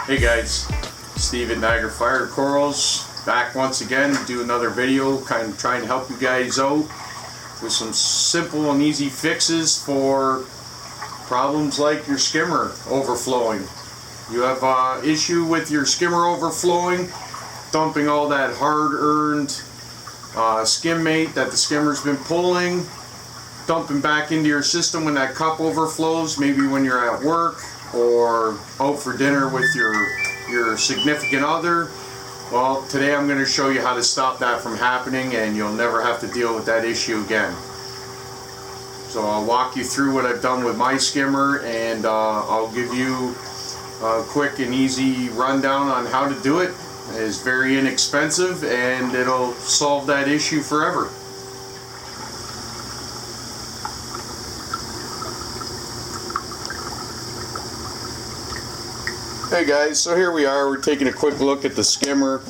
Hey guys, Steve at Niagara Fire Corals, back once again to do another video, kind of trying to help you guys out with some simple and easy fixes for problems like your skimmer overflowing. You have an issue with your skimmer overflowing, dumping all that hard-earned skim mate that the skimmer's been pulling, dumping back into your system when that cup overflows, maybe when you're at work or out for dinner with your significant other. Well, today I'm going to show you how to stop that from happening, and you'll never have to deal with that issue again. So I'll walk you through what I've done with my skimmer, and I'll give you a quick and easy rundown on how to do it. It's very inexpensive and it'll solve that issue forever. Hey guys, so here we are. We're taking a quick look at the skimmer.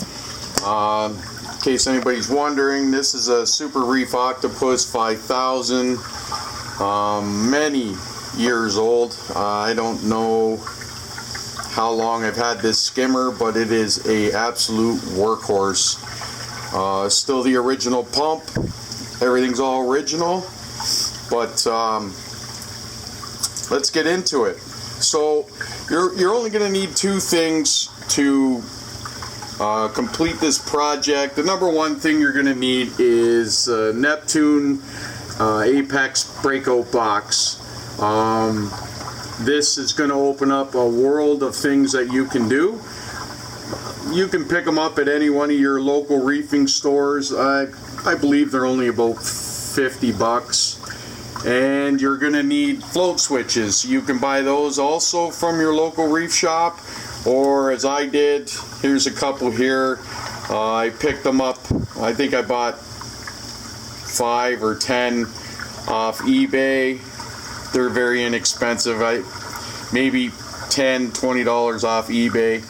In case anybody's wondering, this is a Super Reef Octopus 5000. Many years old. I don't know how long I've had this skimmer, but it is a absolute workhorse. Still the original pump. Everything's all original. But let's get into it. So you're only going to need two things to complete this project. The number one thing you're going to need is Neptune Apex breakout box. This is going to open up a world of things that you can do. You can pick them up at any one of your local reefing stores. I believe they're only about 50 bucks. And you're going to need float switches. You can buy those also from your local reef shop, or as I did, here's a couple here. I picked them up. I think I bought 5 or 10 off eBay. They're very inexpensive. Maybe $10, $20 off eBay.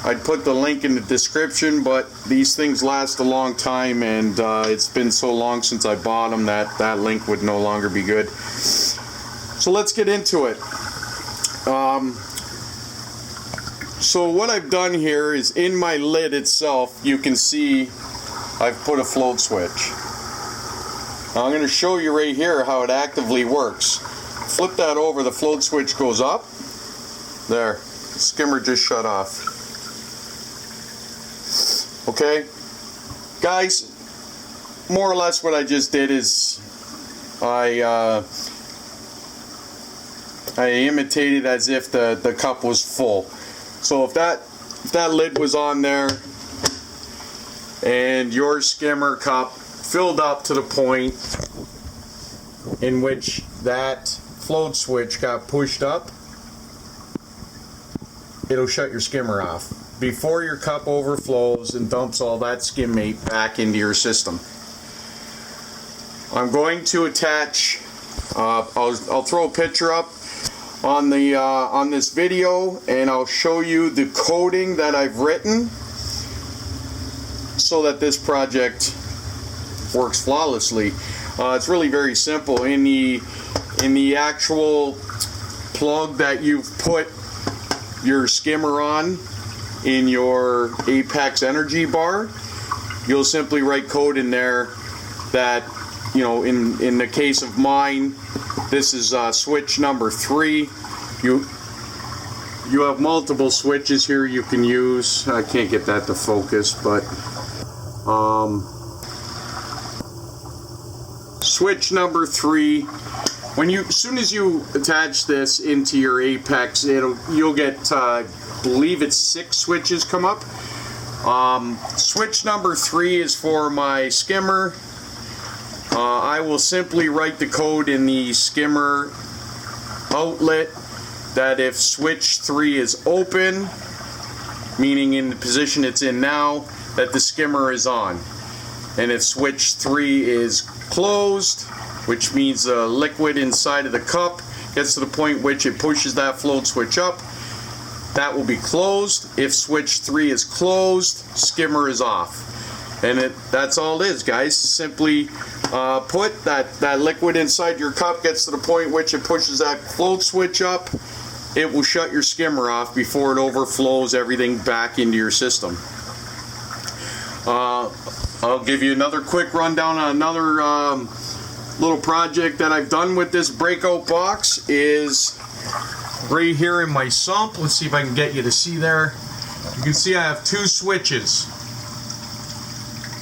I'd put the link in the description, but these things last a long time, and it's been so long since I bought them that that link would no longer be good. So let's get into it. So what I've done here is in my lid itself, you can see I've put a float switch. I'm going to show you right here how it actively works. Flip that over, the float switch goes up. There, the skimmer just shut off. Okay, guys, more or less what I just did is I imitated as if the cup was full. So if that lid was on there and your skimmer cup filled up to the point in which that float switch got pushed up, it'll shut your skimmer off before your cup overflows and dumps all that skim mate back into your system. I'm going to attach, I'll throw a picture up on the on this video, and I'll show you the coding that I've written so that this project works flawlessly. It's really very simple. In the actual plug that you've put your skimmer on in your Apex energy bar, you'll simply write code in there that, you know, in the case of mine, this is switch number 3. You have multiple switches here you can use. I can't get that to focus, but switch number 3. As soon as you attach this into your Apex, you'll get, I believe it's 6 switches come up. Switch number 3 is for my skimmer. I will simply write the code in the skimmer outlet that if switch 3 is open, meaning in the position it's in now, that the skimmer is on. And if switch 3 is closed, which means the liquid inside of the cup gets to the point which it pushes that float switch up, that will be closed. If switch 3 is closed, skimmer is off. And that's all it is, guys. Simply put that liquid inside your cup gets to the point which it pushes that float switch up, it will shut your skimmer off before it overflows everything back into your system. I'll give you another quick rundown on another little project that I've done with this breakout box. Is right here in my sump. Let's see if I can get you to see there. You can see I have two switches.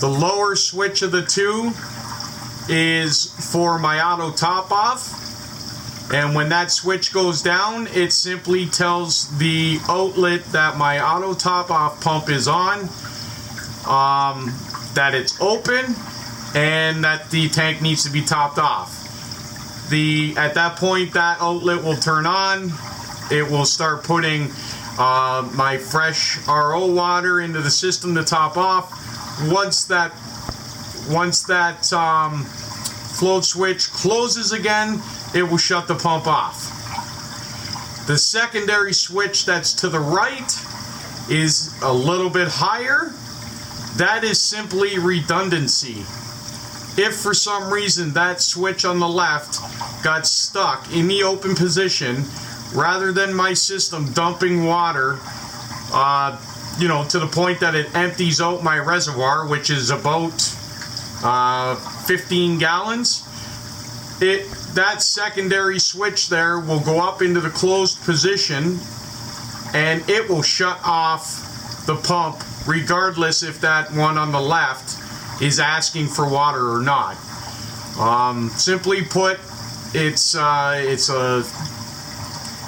The lower switch of the two is for my auto top off, and when that switch goes down, it simply tells the outlet that my auto top off pump is on, that it's open, and that the tank needs to be topped off. At that point, that outlet will turn on. It will start putting my fresh RO water into the system to top off. Once that float switch closes again, it will shut the pump off. The secondary switch that's to the right is a little bit higher. That is simply redundancy. If for some reason that switch on the left got stuck in the open position, rather than my system dumping water to the point that it empties out my reservoir, which is about 15 gallons, that secondary switch there will go up into the closed position, and it will shut off the pump regardless if that one on the left is asking for water or not. Simply put, it's a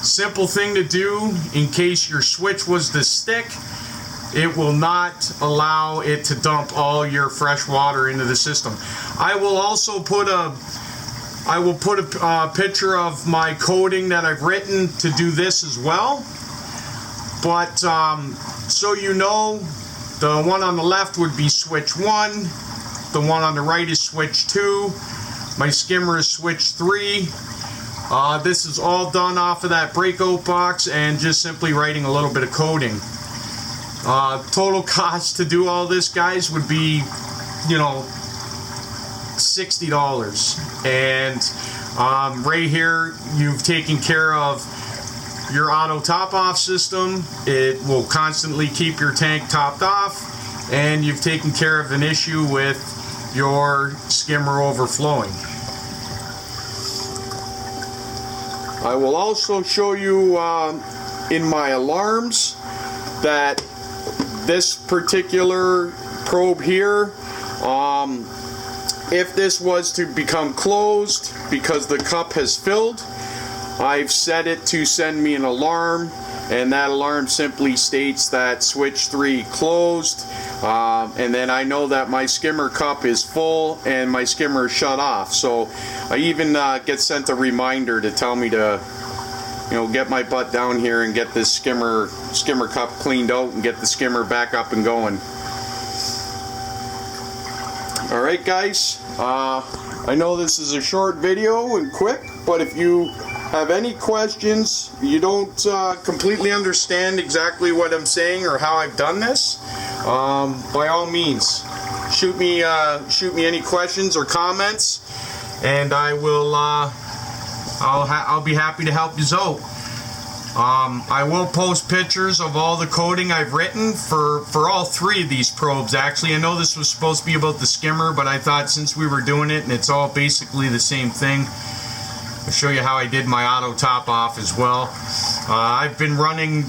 simple thing to do. In case your switch was to stick, it will not allow it to dump all your fresh water into the system. I will also put a picture of my coding that I've written to do this as well. But so you know, the one on the left would be switch 1, the one on the right is switch 2, my skimmer is switch 3. This is all done off of that breakout box and just simply writing a little bit of coding. Total cost to do all this, guys, would be, $60. And right here, you've taken care of your auto top off system. It will constantly keep your tank topped off, and you've taken care of an issue with your skimmer overflowing. I will also show you in my alarms that this particular probe here, if this was to become closed because the cup has filled, I've set it to send me an alarm, and that alarm simply states that switch 3 closed, and then I know that my skimmer cup is full and my skimmer is shut off. So I even get sent a reminder to tell me to get my butt down here and get this skimmer cup cleaned out and get the skimmer back up and going. Alright, guys, I know this is a short video and quick, but if you have any questions, you don't completely understand exactly what I'm saying or how I've done this, by all means, shoot me any questions or comments, and I will I'll be happy to help you out. I will post pictures of all the coding I've written for all 3 of these probes. Actually, I know this was supposed to be about the skimmer, but I thought since we were doing it and it's all basically the same thing, I'll show you how I did my auto top off as well. I've been running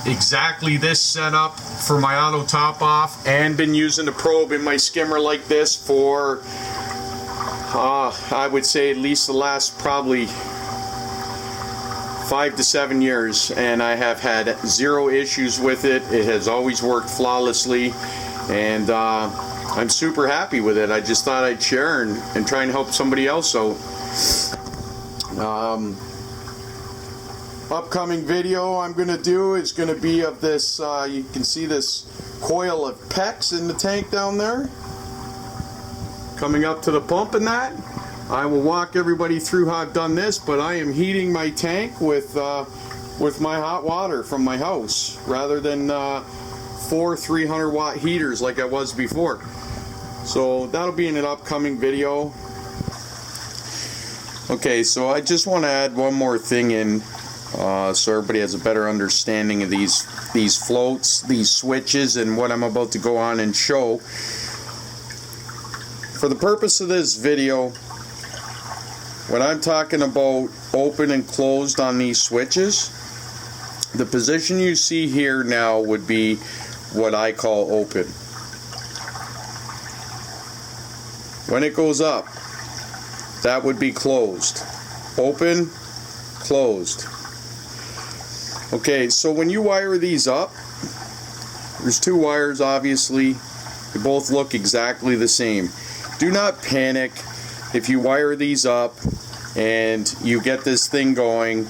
exactly this setup for my auto top off and been using a probe in my skimmer like this for I would say at least the last probably 5 to 7 years, and I have had 0 issues with it. It has always worked flawlessly, and I'm super happy with it. I just thought I'd share and try and help somebody else out. Upcoming video I'm going to do is going to be of this, you can see this coil of PEX in the tank down there, coming up to the pump and that. I will walk everybody through how I've done this, but I am heating my tank with my hot water from my house, rather than 4 300 watt heaters like I was before. So that'll be in an upcoming video. Okay, so I just want to add one more thing in. so everybody has a better understanding of these floats, these switches, and what I'm about to go on and show. For the purpose of this video, when I'm talking about open and closed on these switches, the position you see here now would be what I call open. When it goes up, that would be closed. Open, closed. Okay, so when you wire these up, there's two wires obviously. They both look exactly the same. Do not panic if you wire these up and you get this thing going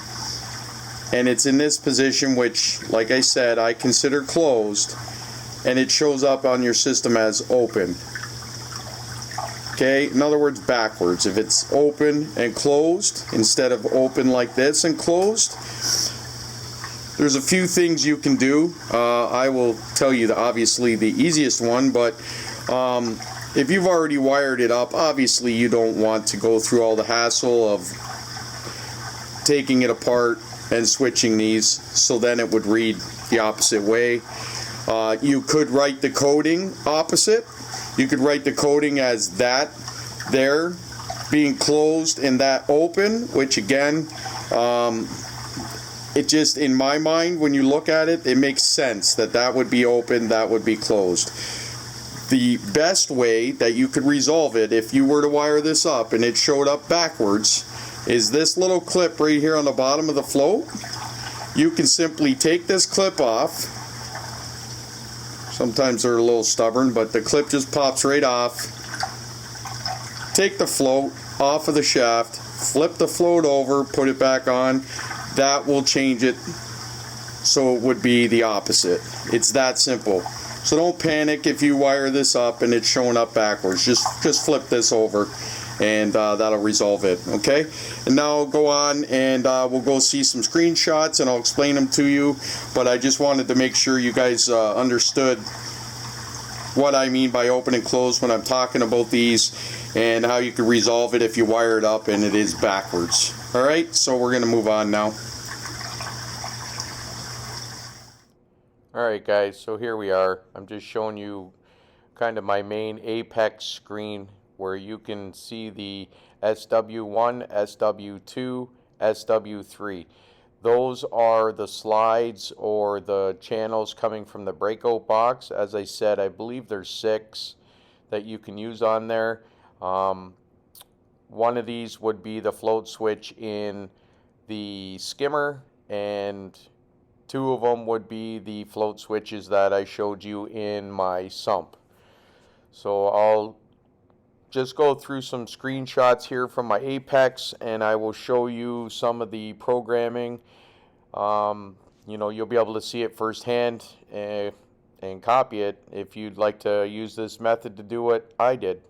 and it's in this position, which, like I said, I consider closed, and it shows up on your system as open. Okay, in other words, backwards. If it's open and closed instead of open like this and closed, there's a few things you can do. I will tell you obviously the easiest one, but if you've already wired it up, obviously you don't want to go through all the hassle of taking it apart and switching these, so then it would read the opposite way. You could write the coding opposite. You could write the coding as that there being closed and that open, which again, it just, in my mind, when you look at it, it makes sense that that would be open, that would be closed. The best way that you could resolve it, if you were to wire this up and it showed up backwards, is this little clip right here on the bottom of the float. You can simply take this clip off. Sometimes they're a little stubborn, but the clip just pops right off. Take the float off of the shaft, flip the float over, put it back on. That will change it so it would be the opposite. It's that simple. So don't panic if you wire this up and it's showing up backwards. Just flip this over and that'll resolve it. Okay, and now I'll go on and we'll go see some screenshots and I'll explain them to you, but I just wanted to make sure you guys understood what I mean by open and close when I'm talking about these, and how you can resolve it if you wire it up and it is backwards. Alright, so we're going to move on now. Alright guys, so here we are. I'm just showing you kind of my main Apex screen where you can see the SW1, SW2, SW3. Those are the slides or the channels coming from the breakout box. As I said, I believe there's 6 that you can use on there. One of these would be the float switch in the skimmer, and 2 of them would be the float switches that I showed you in my sump. So I'll just go through some screenshots here from my Apex and I will show you some of the programming. You know, you'll be able to see it firsthand and copy it if you'd like to use this method to do what I did.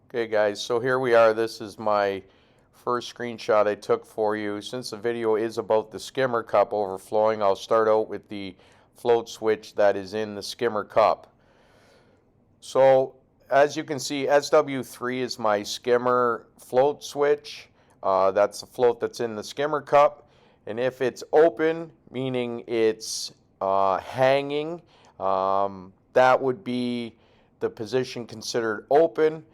Okay guys, so here we are. This is my first screenshot I took for you. Since the video is about the skimmer cup overflowing, I'll start out with the float switch that is in the skimmer cup. So as you can see, SW3 is my skimmer float switch. That's the float that's in the skimmer cup, and if it's open, meaning it's hanging, that would be the position considered open.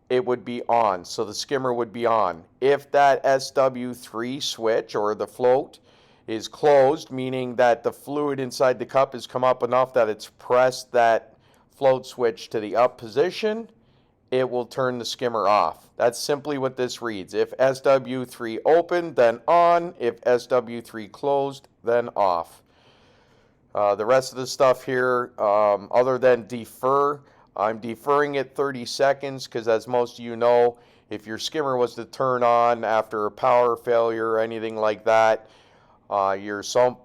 It would be on, so the skimmer would be on. If that SW3 switch or the float is closed, meaning that the fluid inside the cup has come up enough that it's pressed that float switch to the up position, it will turn the skimmer off. That's simply what this reads. If SW3 open, then on. If SW3 closed, then off. The rest of the stuff here, other than defer, I'm deferring it 30 seconds because, as most of you know, if your skimmer was to turn on after a power failure or anything like that, your sump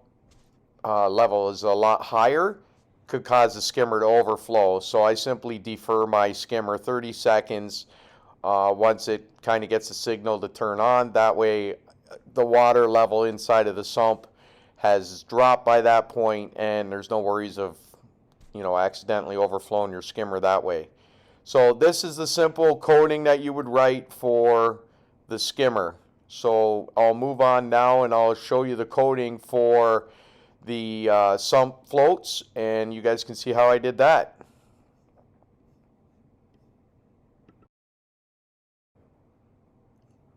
level is a lot higher, could cause the skimmer to overflow. So I simply defer my skimmer 30 seconds once it kind of gets a signal to turn on. That way the water level inside of the sump has dropped by that point and there's no worries of, you know, accidentally overflowing your skimmer that way. So this is the simple coding that you would write for the skimmer. So I'll move on now and I'll show you the coding for the sump floats, and you guys can see how I did that.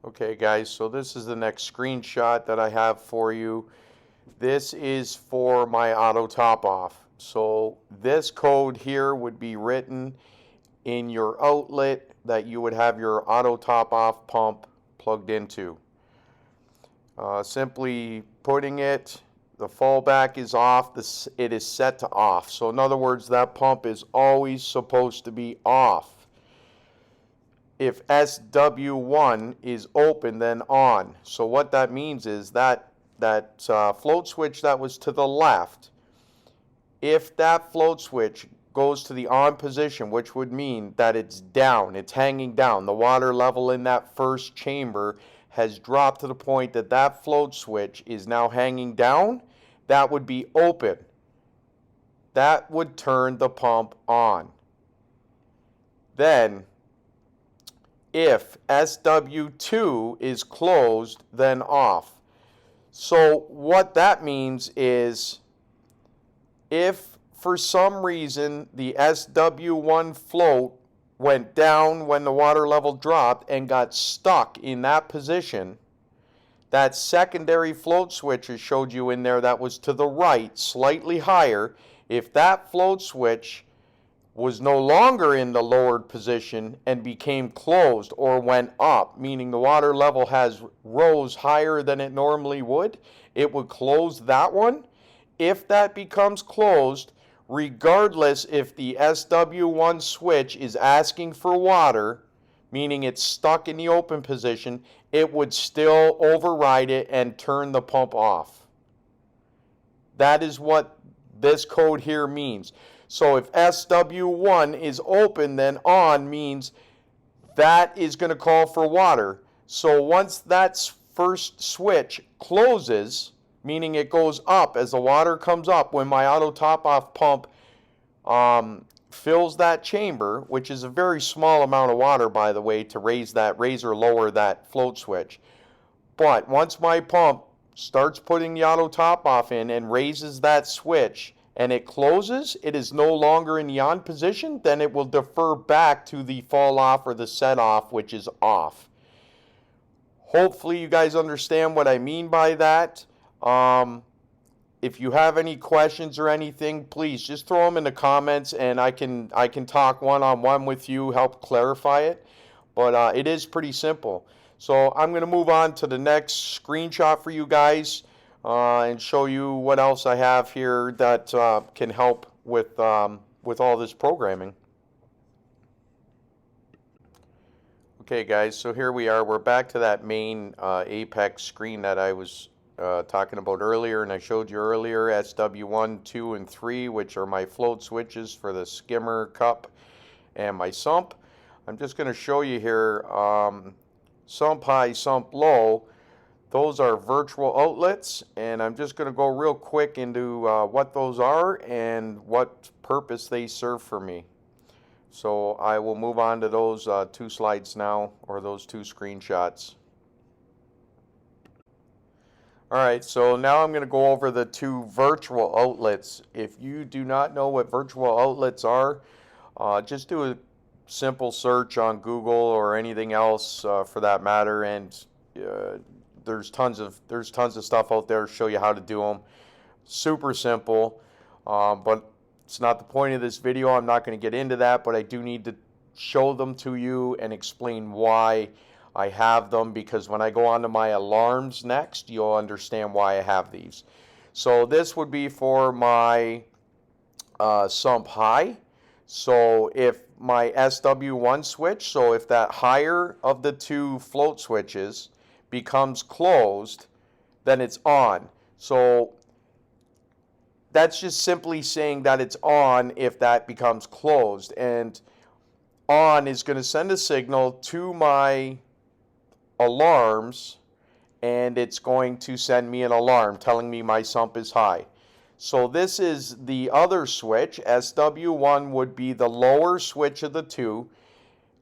Okay guys, so this is the next screenshot that I have for you. This is for my auto top off. So this code here would be written in your outlet that you would have your auto top off pump plugged into. Simply putting it, the fallback is off, it is set to off. So in other words, that pump is always supposed to be off. If SW1 is open, then on. So what that means is that float switch that was to the left, if that float switch goes to the on position, which would mean that it's down, it's hanging down, the water level in that first chamber has dropped to the point that that float switch is now hanging down, that would be open. That would turn the pump on. Then, if SW2 is closed, then off. So what that means is, if for some reason the SW1 float went down when the water level dropped and got stuck in that position, that secondary float switch I showed you in there that was to the right, slightly higher, if that float switch was no longer in the lowered position and became closed or went up, meaning the water level has rose higher than it normally would, it would close that one. If that becomes closed, regardless if the SW1 switch is asking for water, meaning it's stuck in the open position, it would still override it and turn the pump off. That is what this code here means. So if SW1 is open, then on means that is going to call for water. So once that first switch closes, meaning it goes up as the water comes up, when my auto top off pump fills that chamber, which is a very small amount of water, by the way, to raise or lower that float switch. But once my pump starts putting the auto top off in and raises that switch and it closes, it is no longer in the on position, then it will defer back to the fall off or the set off, which is off. Hopefully you guys understand what I mean by that. If you have any questions or anything, please just throw them in the comments and I can talk one-on-one with you, help clarify it. But it is pretty simple. So I'm going to move on to the next screenshot for you guys and show you what else I have here that can help with all this programming. Okay guys, so here we are. We're back to that main Apex screen that I was talking about earlier, and I showed you earlier SW1, 2, and 3, which are my float switches for the skimmer cup and my sump. I'm just going to show you here sump high, sump low. Those are virtual outlets, and I'm just going to go real quick into what those are and what purpose they serve for me. So I will move on to those two slides now, or those two screenshots. Alright, so now I'm going to go over the two virtual outlets. If you do not know what virtual outlets are, just do a simple search on Google or anything else for that matter, and there's tons of stuff out there to show you how to do them. Super simple, but it's not the point of this video. I'm not going to get into that, but I do need to show them to you and explain why I have them, because when I go on to my alarms next, you'll understand why I have these. So this would be for my sump high. So if my SW1 switch, so if that higher of the two float switches becomes closed, then it's on. So that's just simply saying that it's on if that becomes closed. And on is going to send a signal to my alarms, and it's going to send me an alarm telling me my sump is high. So this is the other switch. SW1 would be the lower switch of the two.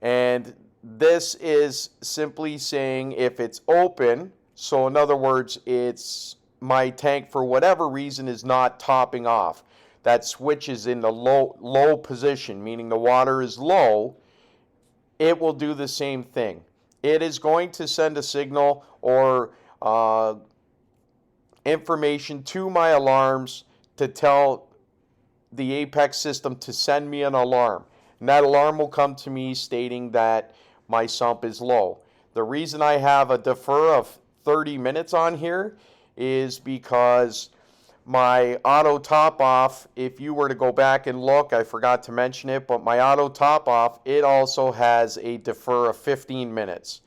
And this is simply saying if it's open, so in other words, it's my tank for whatever reason is not topping off. That switch is in the low position, meaning the water is low, it will do the same thing. It is going to send a signal or information to my alarms to tell the Apex system to send me an alarm. And that alarm will come to me stating that my sump is low. The reason I have a defer of 30 minutes on here is because my auto top off, if you were to go back and look, I forgot to mention it, but my auto top off, it also has a defer of 15 minutes.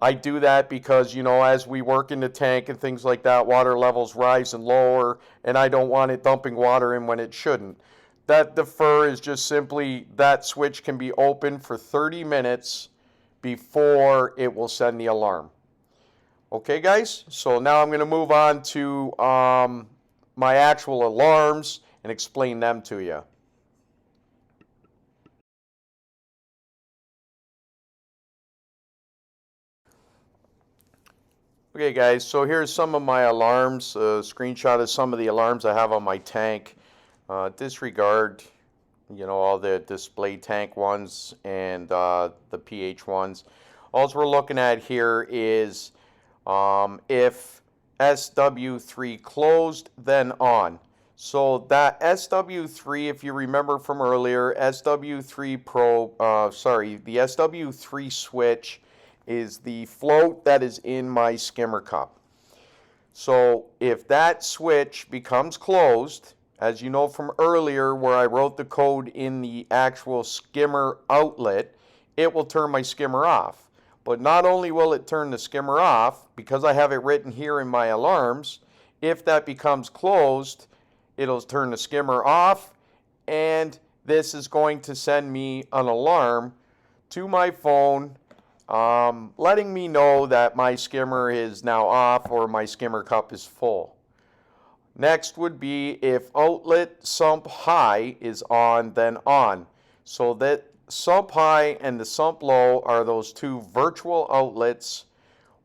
I do that because, you know, as we work in the tank and things like that, water levels rise and lower, and I don't want it dumping water in when it shouldn't. That defer is just simply that switch can be open for 30 minutes before it will send the alarm. Okay, guys, so now I'm going to move on to my actual alarms and explain them to you. Okay guys, so here's some of my alarms, a screenshot of some of the alarms I have on my tank. Disregard, you know, all the display tank ones and the pH ones. All we're looking at here is if SW3 closed, then on. So that SW3, if you remember from earlier, SW3 the SW3 switch is the float that is in my skimmer cup. So if that switch becomes closed, as you know from earlier where I wrote the code in the actual skimmer outlet, it will turn my skimmer off. But not only will it turn the skimmer off, because I have it written here in my alarms, if that becomes closed, it'll turn the skimmer off, and this is going to send me an alarm to my phone letting me know that my skimmer is now off or my skimmer cup is full. Next would be if outlet sump high is on, then on. So that sump high and the sump low are those two virtual outlets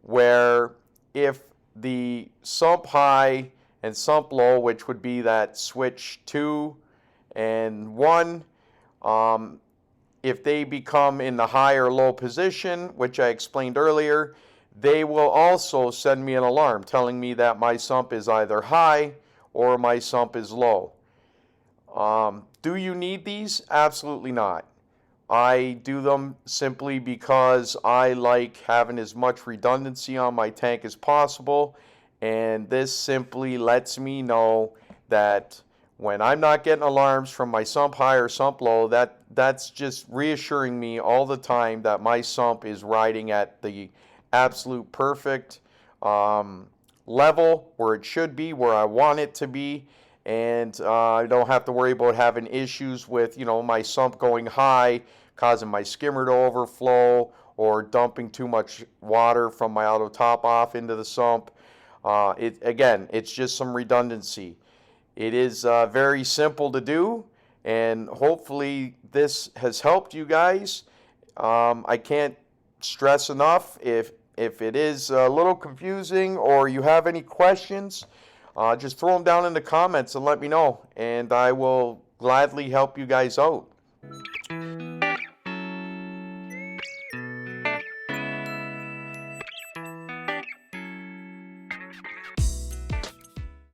where if the sump high and sump low, which would be that switch 2 and 1, if they become in the high or low position, which I explained earlier, they will also send me an alarm telling me that my sump is either high or my sump is low. Do you need these? Absolutely not. I do them simply because I like having as much redundancy on my tank as possible, and this simply lets me know that when I'm not getting alarms from my sump high or sump low, that's just reassuring me all the time that my sump is riding at the absolute perfect level where it should be, where I want it to be, and I don't have to worry about having issues with, you know, my sump going high, causing my skimmer to overflow, or dumping too much water from my auto top off into the sump. Again, it's just some redundancy. It is very simple to do, and hopefully this has helped you guys. I can't stress enough, if it is a little confusing or you have any questions, just throw them down in the comments and let me know, and I will gladly help you guys out.